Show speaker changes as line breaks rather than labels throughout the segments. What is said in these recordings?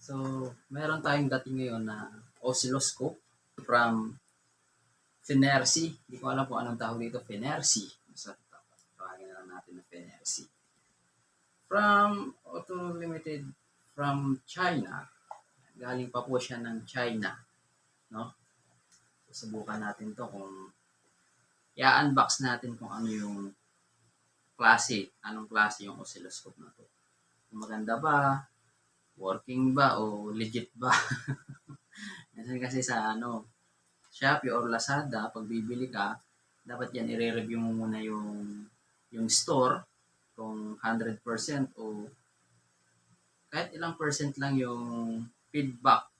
So, meron tayong dating ngayon na oscilloscope from Fenerci. Hindi ko alam kung anong tawag dito, Fenerci. So, tawagin na lang natin na Fenerci. From Auto Limited from China. Galing pa po siya ng China. No? Susubukan natin to kung i-unbox natin kung ano yung klase, anong klase yung oscilloscope na to. Kung maganda ba, working ba, o legit ba? Kasi sa Shopee or Lazada, pag bibili ka, dapat yan i-review mo muna yung store kung 100% o kahit ilang percent lang yung feedback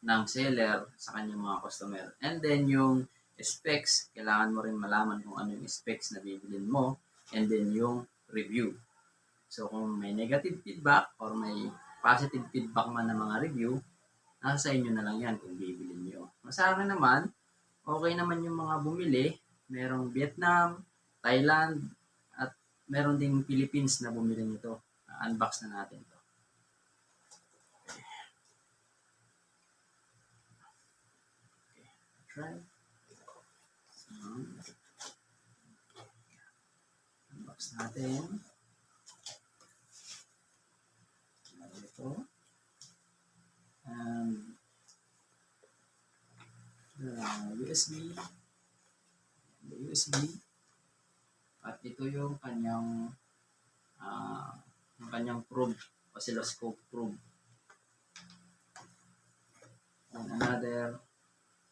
ng seller sa kanyang mga customer. And then yung specs, kailangan mo rin malaman kung ano yung specs na bibilin mo, and then yung review. So kung may negative feedback or may positive feedback man ng mga review, nasa sa inyo na lang yan kung bibilin nyo. Sa akin naman, okay naman yung mga bumili. Merong Vietnam, Thailand, at meron ding Philippines na bumili nito. Unbox na natin to. Okay. Try. Unbox natin. Ito. And USB. The USB. At ito yung kanyang probe, oscilloscope probe. And another,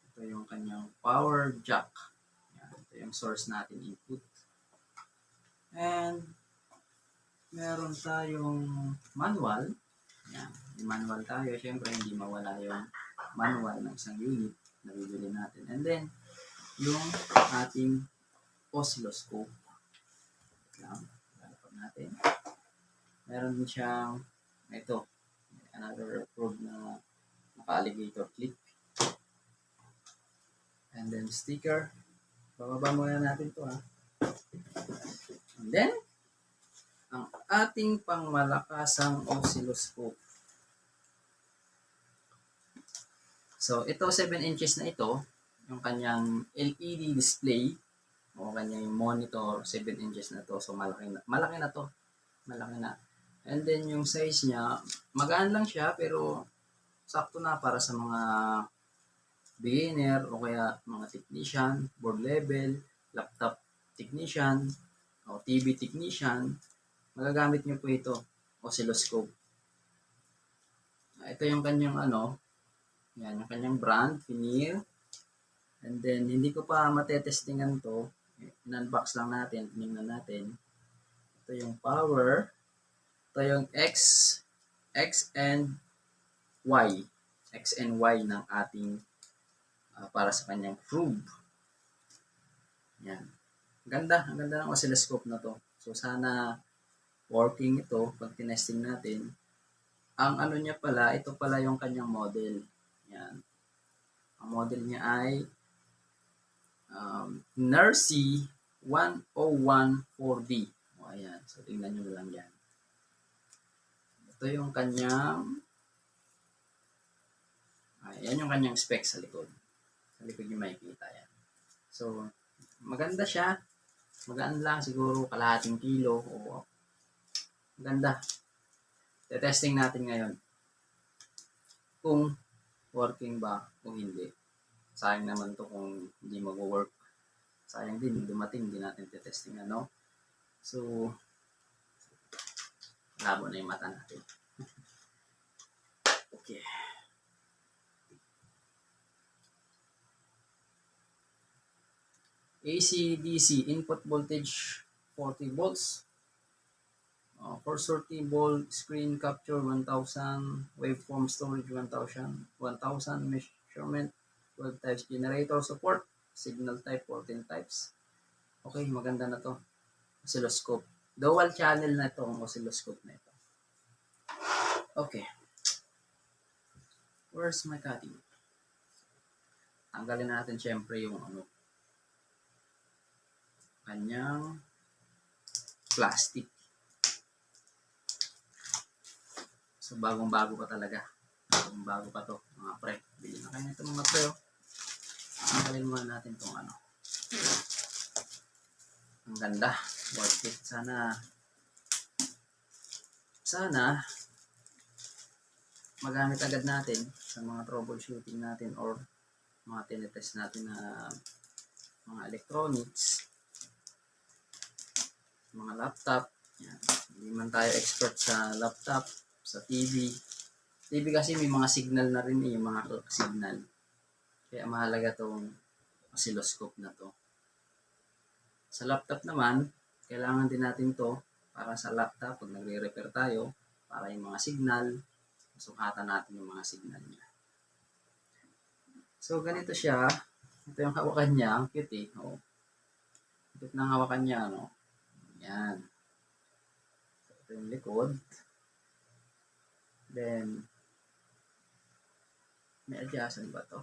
ito yung kanyang power jack. Yan, ito yung source natin input. And meron tayong manual. Yan, may manual tayo. Siyempre, hindi mawala yung manual ng isang unit na bibili natin. And then, yung ating oscilloscope. Yan, lalapag natin. Meron din siyang ito, another probe na naka-alligator clip. And then sticker. Bababa muna natin to ha. And then, ang ating pangmalakasang oscilloscope. So, ito 7 inches na ito, yung kanyang LED display o kanyang monitor, 7 inches na to. So, malaki na to. Malaki na. And then, yung size niya, magaan lang siya, pero sakto na para sa mga beginner o kaya mga technician, board level, laptop technician, o TV technician. Magagamit nyo po ito, oscilloscope. Ito yung kanyang yan, yung kanyang brand, Veneer. And then, hindi ko pa matetestingan to. In-unbox lang natin, tingnan natin. Ito yung power. Ito yung X and Y. X and Y ng ating para sa kanyang probe. Yan. Ang ganda ng oscilloscope na to. So, sana working ito pag tinesting natin. Ang niya pala, ito pala yung kanyang model. Yan. Ang model niya ay Nercy 1014D. O, ayan. So, tingnan nyo lang yan. Ito yung kanyang yan yung kanyang specs sa likod. Sa likod nyo makikita yan. So, maganda siya. Magaan lang, siguro kalahating kilo. O, maganda. Testing natin ngayon kung working ba o hindi. Sayang naman to kung hindi mag-work. Sayang din, dumating, hindi natin testing So, labo na yung mata natin. Okay. AC-DC input voltage 40 volts. For sortable screen capture 1000, waveform storage 1000 measurement 12 types, generator support, signal type 14 types. Okay, maganda na to. Oscilloscope. Dual channel na ito ang oscilloscope na ito. Okay. Where's my cutting? Tanggalin natin syempre yung kanyang plastic. So, bagong-bago pa talaga. Kung bago pa to, mga pre. Bili na kayo nito mga pre. Oh. Tanggalin muna natin itong ano. Ang ganda. Worth it. Sana magamit agad natin sa mga troubleshooting natin or mga tinetest natin na mga electronics, mga laptop. Yan. Hindi man tayo expert sa laptop, sa TV. TV kasi may mga signal na rin yung mga clock signal. Kaya mahalaga tong oscilloscope na to. Sa laptop naman, kailangan din natin to para sa laptop pag nagre-repair tayo, para yung mga signal, sukatan natin yung mga signal niya. So, ganito siya. Ito yung hawakan niya. Ang cute eh. Oh. Cute ng hawakan niya. No? Yan. So, ito yung likod. Then, may adjustment ba to?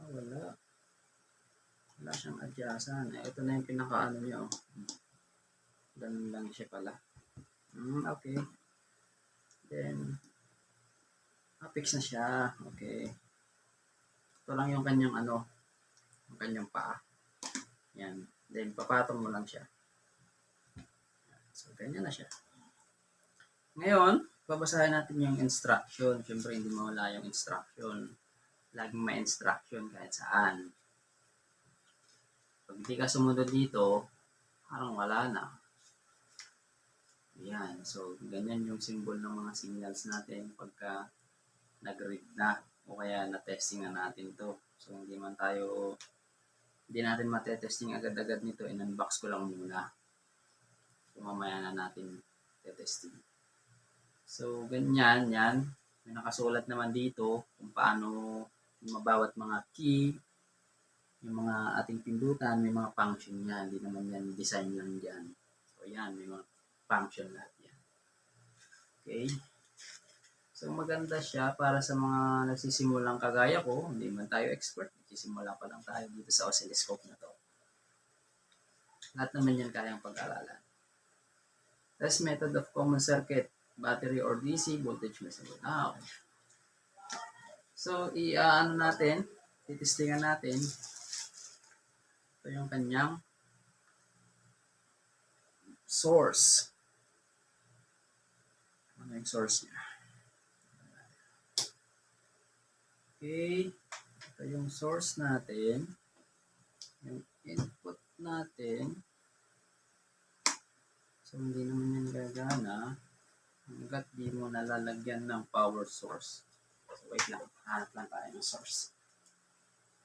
Wala. Wala siyang adjustment. Ito na yung pinaka-ano niya. Oh. Ganun lang siya pala. Okay. Then, fix na siya. Okay. Ito lang yung kanyang ano, yung kanyang paa. Yan. Then, papatong mo lang siya. So, ganyan na siya. Ngayon, babasahin natin yung instruction. Siyempre, hindi mawala yung instruction. Laging may instruction kahit saan. Pag hindi ka sumunod dito, parang wala na. Yan. So, ganyan yung symbol ng mga signals natin pagka nag-read na o kaya na-testing na natin to. So, hindi natin matetesting agad-agad nito. In-unbox ko lang muna. So, mamaya na natin testing. So, ganyan, yan. May nakasulat naman dito kung paano yung bawat mga key, yung mga ating pindutan, may mga function yan. Hindi naman yan design lang dyan. So, yan, may mga function lahat yan. Okay. So, maganda siya para sa mga nagsisimulang kagaya ko. Hindi man tayo expert. Nagsisimula pa lang tayo dito sa oscilloscope na to. Lahat naman yan kayang pag-aralan. Test method of common circuit, battery or DC, voltage measurement. Okay. So, titestingan natin. Ito yung kanyang source. Ano yung source niya? Okay. Ito yung source natin. Yung input natin. So, hindi naman yan gagana hanggat di mo nalalagyan ng power source. So, wait lang. Hanap lang tayo ng source.